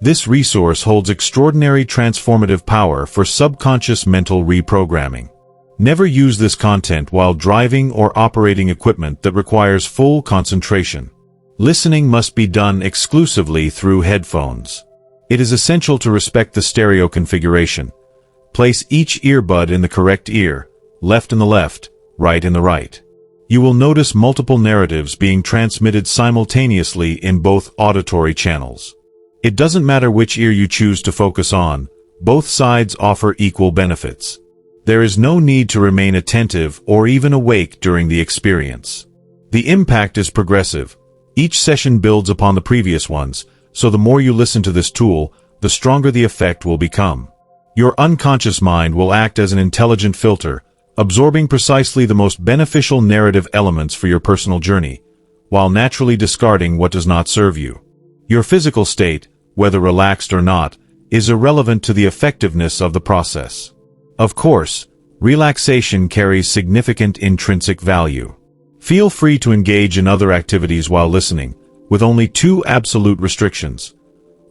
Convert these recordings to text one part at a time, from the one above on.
This resource holds extraordinary transformative power for subconscious mental reprogramming. Never use this content while driving or operating equipment that requires full concentration. Listening must be done exclusively through headphones. It is essential to respect the stereo configuration. Place each earbud in the correct ear, left in the left, right in the right. You will notice multiple narratives being transmitted simultaneously in both auditory channels. It doesn't matter which ear you choose to focus on, both sides offer equal benefits. There is no need to remain attentive or even awake during the experience. The impact is progressive. Each session builds upon the previous ones, so the more you listen to this tool, the stronger the effect will become. Your unconscious mind will act as an intelligent filter, absorbing precisely the most beneficial narrative elements for your personal journey, while naturally discarding what does not serve you. Your physical state, whether relaxed or not, is irrelevant to the effectiveness of the process. Of course, relaxation carries significant intrinsic value. Feel free to engage in other activities while listening, with only two absolute restrictions.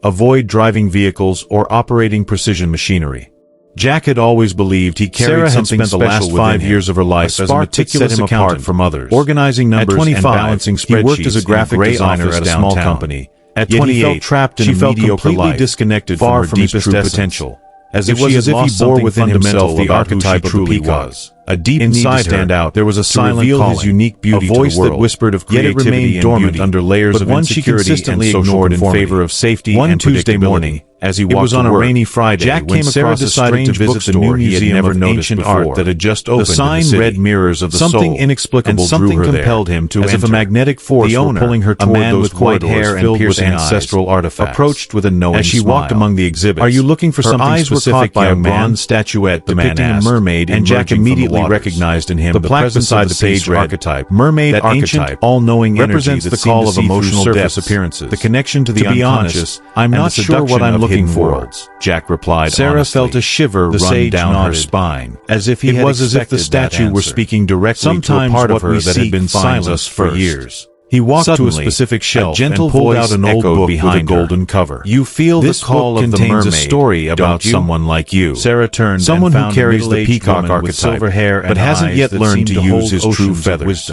Avoid driving vehicles or operating precision machinery. Jack had always believed he carried something special within him. Sarah had spent the last 5 years of her life as a meticulous accountant from others, organizing numbers and balancing spreadsheets. He worked as a graphic designer at a small company. At 28, he felt trapped in a mediocre life, disconnected far from his true potential. As if he bore within himself the archetype of the peacock. A deep inside stand out, there was a silent calling, his unique beauty, a voice that whispered of creativity and dormant under layers of insecurity and social ignored in favor of safety. One Tuesday morning, as he walked on a rainy Friday, Jack came across a strange bookstore he had never noticed ancient art that had just opened. The sign read "Mirrors of the Soul." Something inexplicable drew her there, compelled him to enter. As if a magnetic force were pulling her toward those corridors filled with ancestral artifacts. Approached with a knowing smile. As she walked among the exhibits, "Are you looking for something specific?" By a bronze statuette depicting a mermaid, and Jack immediately recognized in him the plaque beside the page archetype. Mermaid archetype, all-knowing represents the call of emotional depths, appearances, the connection to the unconscious. I'm not sure what I'm looking for, Jack replied. Sarah felt a shiver run down her spine, as if he had expected the statue were speaking directly to a part of her that had been silent for years. He walked to a specific shelf and pulled out an old book with a golden cover. "You feel the call of the mermaid, a story about someone like you." Sarah turned, someone who carries the peacock archetype, silver hair but hasn't yet learned to use his true feathers.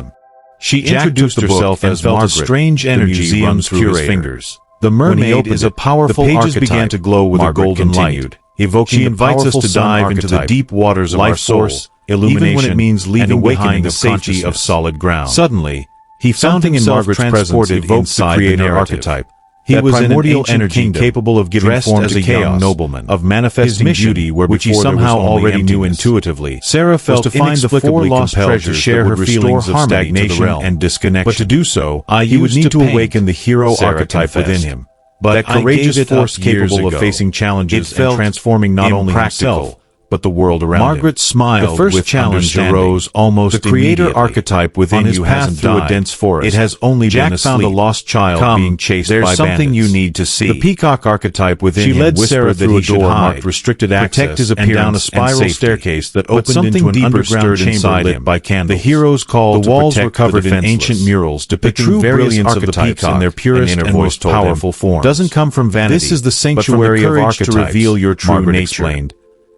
She introduced herself and felt a strange energy run through his fingers. The mermaid is a powerful archetype. The pages began to glow with a golden light, evoking the powerful to dive into the deep waters of our soul, illumination, even when it means leaving behind the safety of solid ground. Suddenly, he found himself transported inside the creator archetype. He was an primordial energy capable of giving form as a young nobleman, of manifesting beauty which he somehow already knew intuitively. Sarah felt inexplicably compelled to share her feelings of stagnation and disconnection. But to do so, he would need to awaken the hero archetype within him. That courageous force capable of facing challenges and transforming not only himself, but the world around him. Margaret smiled. The first challenge arose almost immediately. The creator archetype within you hasn't died. Through a dense forest. It has only been asleep. Jack found a lost child being chased by bandits. There's something you need to see. The peacock archetype within him led Sarah through a door marked restricted access and down a spiral staircase that opened into an underground chamber lit by candles. The hero's call to protect the defenseless. The walls were covered in ancient murals depicting variants of the peacock in their purest and most powerful forms. Doesn't come from vanity. This is the sanctuary of archetypes, to reveal your true nature.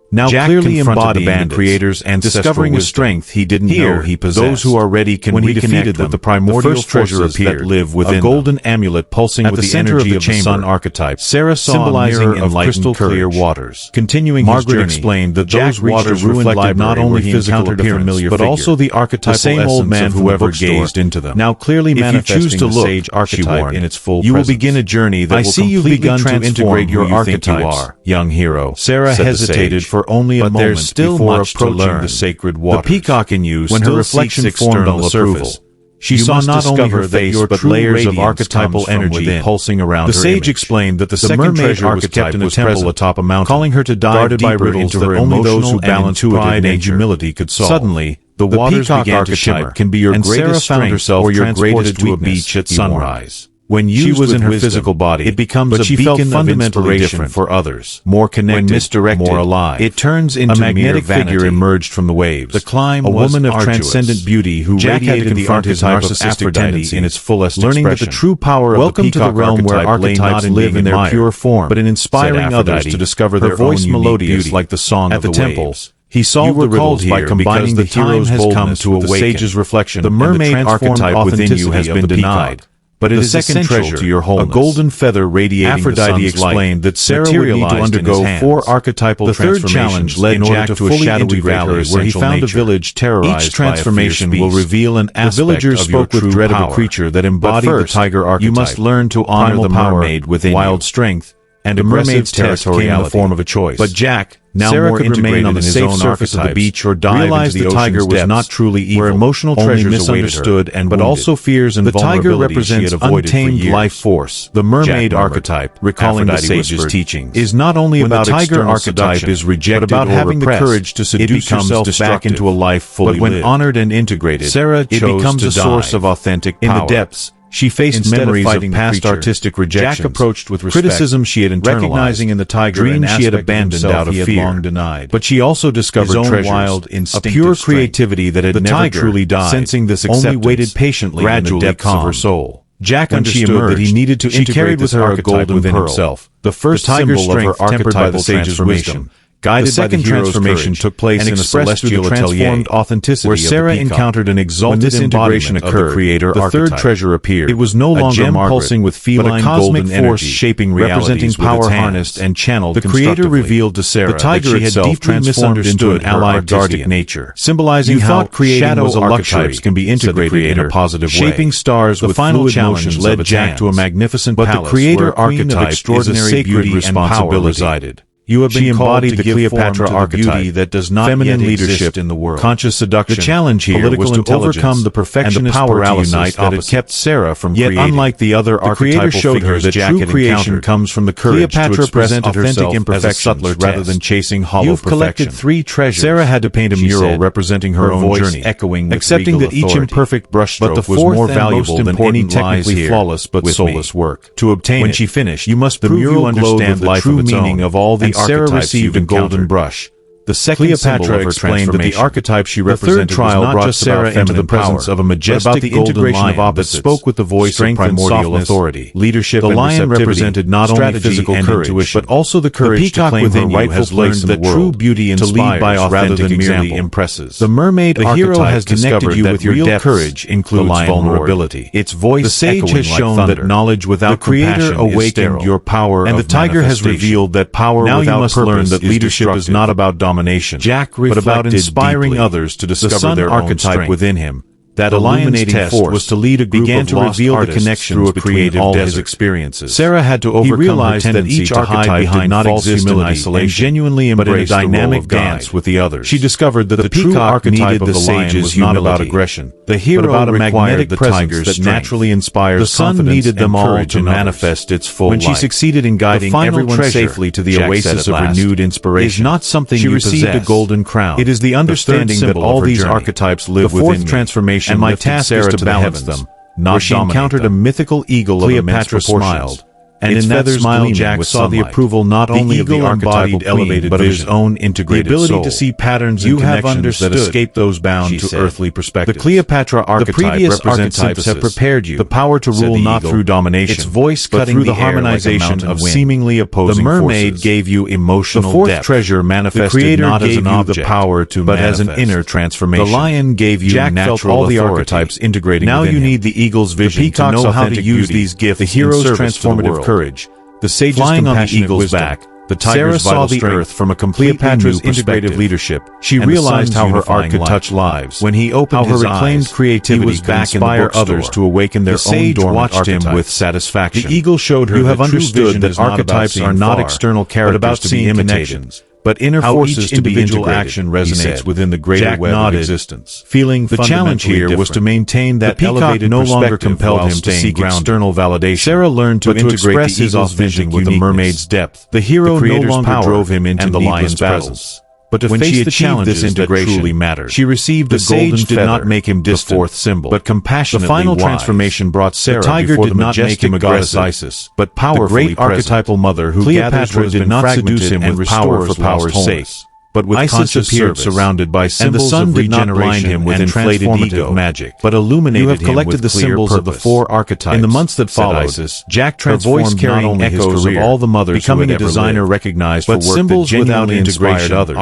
Now Jack clearly embodying the creator's ancestral discovering a strength he didn't know he possessed. Those who are ready can reconnect with the primordial forces that live within a golden amulet pulsing with the energy of the sun archetype. Sarah saw a mirror of crystal clear waters. Continuing Margaret explained that those waters reflected not only physical appearance, but also the archetypal essence of man whoever gazed into them. Now clearly manifesting the sage archetype in its full presence. You will begin a journey that will completely transform your archetypes, young hero. Sarah hesitated for only a moment before approaching the sacred waters. The peacock in you, when her reflection formed on the surface, she saw not only her face but layers of archetypal energy pulsing around her. The sage explained that the second treasure was kept in a temple atop a mountain, calling her to dive deeper into her only those who balanced pride and humility could solve. Suddenly, the waters began to shimmer, and Sarah found herself transported to a beach at sunrise. When used with her physical body, it becomes a beacon of inspiration for others. More connected, misdirected, more alive. It turns into a magnetic figure emerged from the waves. The climb was a woman of transcendent beauty who radiated the archetype of Aphrodite in its fullest expression. Learning that the true power of the peacock realm where archetypes live in their pure form, but in inspiring others to discover their voice melodious like the song of the waves. He solved the riddles by combining the hero's boldness with the sage's reflection. The mermaid archetype within you has been denied. But it is essential to your wholeness. A golden feather radiating Aphrodite explained that Sarah would need to undergo 4 archetypal transformations. The third challenge led Jack to a shadowy valley where he found a village terrorized. Each transformation will reveal an aspect of your true power. The villagers spoke with dread of a creature that embodied the tiger archetype. You must learn to honor the mermaid within wild strength, and a mermaid's test came in the form of a choice. But Jack, now more could remain on the safe surface of the beach or dive into the tiger was not truly evil, where emotional treasures misunderstood and but also fears and vulnerabilities. The tiger represents untamed life force. The mermaid archetype, recalling the sage's teachings, is not only about external archetype is rejected, but about having the courage to seduce yourself back into a life fully lived. But when honored and integrated, Sarah becomes a source of authentic power. In the depths, she faced memories of past artistic rejections. Jack approached with respect, criticism she had internalized, recognizing in the tiger dreams she had abandoned out of fear, long denied. But she also discovered treasures, wild, a pure creativity that had never truly died. Sensing this acceptance, only waited patiently gradually in the depths of her soul. Jack understood that he needed to integrate this archetype within himself, the first symbol of her archetype the sage's wisdom. Guided by the transformation took place in a celestial transformed authenticity where Sarah encountered an exalted embodiment of the creator archetype. The third treasure appeared. It was no longer Margaret, pulsing with feline golden force shaping representing power harnessed and channeled. The creator revealed to Sarah the tiger that she had deeply misunderstood an allied guardian nature, symbolizing how shadow archetypes can be integrated in a positive way. Shaping stars with final challenge led Jack to a magnificent palace, but the creator archetype is a sacred responsibility resided. You have been embodied the Cleopatra archetype that does not feminine leadership in the world. Conscious seduction. The challenge here was to overcome the perfectionist paralysis that had kept Sarah from creating. Yet unlike the other archetypal figures that Jack had encountered, comes from the courage Cleopatra to express authentic imperfections rather than chasing hollow perfection. You've collected 3 treasures. Sarah had to paint a mural representing her own journey, echoing accepting that each imperfect brushstroke was more valuable than any technically flawless but soulless work. To obtain when she finished, you must prove you understand the true meaning of all the Sarah received a golden brush. The second Cleopatra explained that the archetype she represented was not just Sarah into the presence of a majestic golden lion that spoke with the voice of primordial authority, leadership, and receptivity. The lion represented not only physical courage, but also the courage to claim her rightful place in the world, true beauty inspires by rather than merely impresses. The mermaid the hero has connected you with your depth. Courage includes vulnerability. Its voice the sage has shown that knowledge without compassion awakened your power, and the tiger has revealed that power without purpose that leadership is not about domination. Jack but about inspiring deeply. Others to discover their archetype within him. That illuminating force was to lead a group began to reveal the connections between all his experiences. Sarah had to overcome her tendency to hide behind false humility and genuinely embrace the dynamic dance with the others. She discovered that the peacock archetype of the lion was not about aggression. The hero about a magnetic presence that naturally inspires confidence. The sun needed them all to manifest its full light. When she succeeded in guiding everyone safely to the oasis of renewed inspiration, is not something you possess. She received a golden crown. It is the understanding that all these archetypes live within me. The fourth transformation and my task is to balance them, not she encountered a mythical eagle of immense proportions. And in that smile Jack saw the approval not only of the archetypal elevated but of his own integrated soul. The ability to see patterns and connections that escape those bound to earthly perspectives. The Cleopatra archetype represents archetypes have prepared you. The power to rule not through domination, its voice cutting through the harmonization of seemingly opposing forces. The mermaid gave you emotional depth. The fourth treasure manifested not as an object, the power to but as an inner transformation. The lion gave you natural all the archetypes integrating now you need the eagle's vision to know how to use these gifts. The hero's transformative courage, the sage's flying on the eagle's back, the tiger's Sarah saw the earth from a Cleopatra's integrative leadership. She realized how her art could touch lives. When he opened his reclaimed creativity could inspire others to awaken their own dormant archetype. Him with satisfaction. The eagle showed her you have understood that archetypes are not external characters to be imitated, but inner forces to be integrated. Action resonates within the greater web of existence. Feeling the challenge here was to maintain that elevated no longer compelled him to seek external validation. Sarah learned to integrate his authentic with the mermaid's depth. The hero no longer drove him into the lion's battles, But to face the challenges that truly mattered, she received a golden feather. Did not make him distant, the fourth symbol, but compassionately wise. The final transformation brought Sarah before the majestic goddess Isis, but powerfully the great archetypal mother who Cleopatra did not seduce him with power for power's sake, but with Isis appeared surrounded by symbols of regeneration him with inflated ego magic, but illuminated him with clear purpose. You have collected the symbols of the 4 archetypes. In the months that followed, Jack transformed not only echoes of all the mothers becoming a designer recognized for work that genuinely inspired others,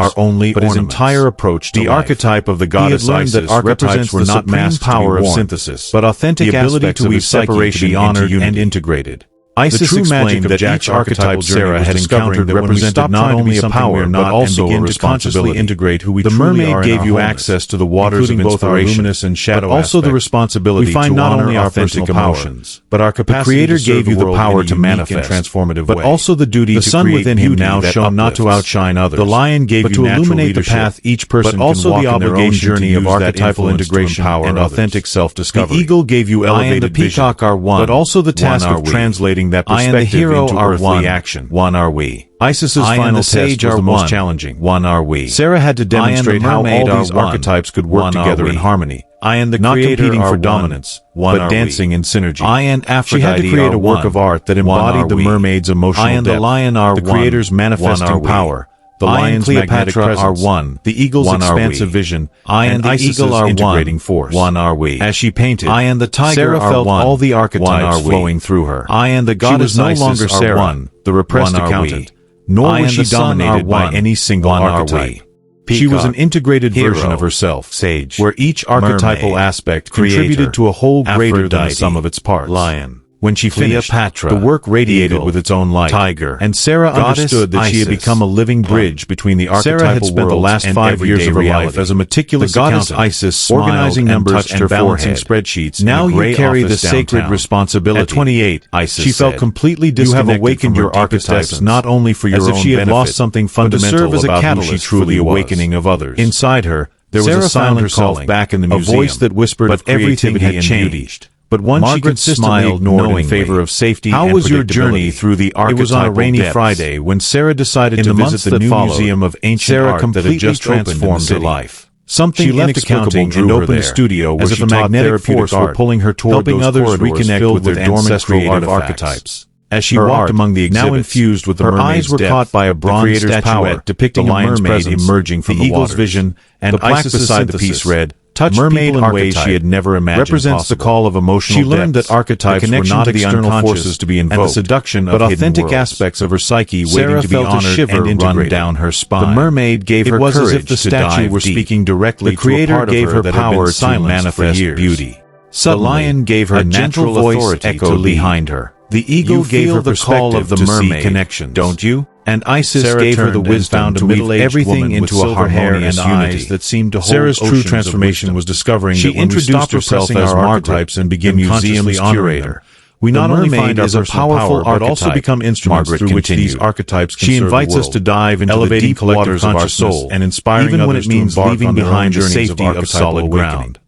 but his entire approach to the archetype of the goddess Isis represents were not mass power of synthesis, but authentic ability to weave separation to be honored and integrated. Isis explained that each archetype Sarah had encountered represented not only a power but also a responsibility. Integrate who we the mermaid gave you access to the waters of inspiration, and shadow but also the responsibility to not only our authentic emotions, but our capacity. The Creator gave you the power to manifest in transformative but also the duty to sun within him now shown not to outshine others. The lion gave you to illuminate the path each person can walk in their own journey of archetypal integration and authentic self-discovery. The eagle gave you elevated vision, but also the task of translating that perspective into earthly action. One are we. Isis's final test was the most challenging. One are we. Sarah had to demonstrate how all these archetypes could work together in harmony. I and the not competing for dominance, but dancing in synergy. I and Aphrodite she had to create a work of art that embodied the mermaid's emotional depth. I and the lion are the creator's manifesting power. The lion's magnetic presence, one. The eagle's expansive vision, and the eagle are integrating force. One are we. As she painted, I and the tiger Sarah felt all the archetypes flowing through her. I and the goddess no longer Sarah, the repressed accountant, nor was she dominated by any single archetype. She was an integrated version of herself, sage, where each archetypal aspect contributed to a whole greater than the sum of its parts. Lion. When she finished, the work radiated with its own light. Tiger. And Sarah understood that she had become a living bridge between the archetypal Sarah had spent the last 5 years of her life as a meticulous goddess Isis, organizing numbers and balancing spreadsheets. Now you carry the sacred responsibility. At 28, Isis she felt completely disconnected. You have awakened your archetypes not only for your own benefit, as if she had lost something fundamental about who she truly awakening of others. Inside her, there was a silent calling back in the museum, a voice that whispered of everything had changed. But one she consistently ignored in favor of safety and predictability. How was your journey through the archetypal It was on a rainy Friday when Sarah decided to visit the new museum of ancient art that had just transformed her life. Something inexplicable and opened a studio where she taught therapeutic art, pulling her toward helping others reconnect with their dormant creative archetypes. As she walked among the exhibits, now infused with the mermaid's eyes were caught by a bronze statuette depicting a mermaid emerging from the eagle's vision, and the plaque beside the piece read, touched mermaid in ways she had never imagined represents possible. The call of emotional She learned that archetypes were not external forces to be invoked, and the seduction but authentic aspects of her psyche waiting to be honored and integrated down her spine. The mermaid gave her courage as if the statue were speaking directly to a part of her that had been silenced for years. Beauty. Suddenly, the lion gave her natural voice echoed behind her. The eagle gave her the call of the mermaid connection, don't you? And Isis gave her the wisdom to weave everything into a harmonious unity that seemed to hold Sarah's true transformation was discovering she introduced herself as archetypes and became museum's curator. We not only find as a powerful art, but also become instruments through which these archetypes can serve the world. She invites us to dive into the deep waters of our soul and inspiring even when it means leaving behind the safety of solid ground.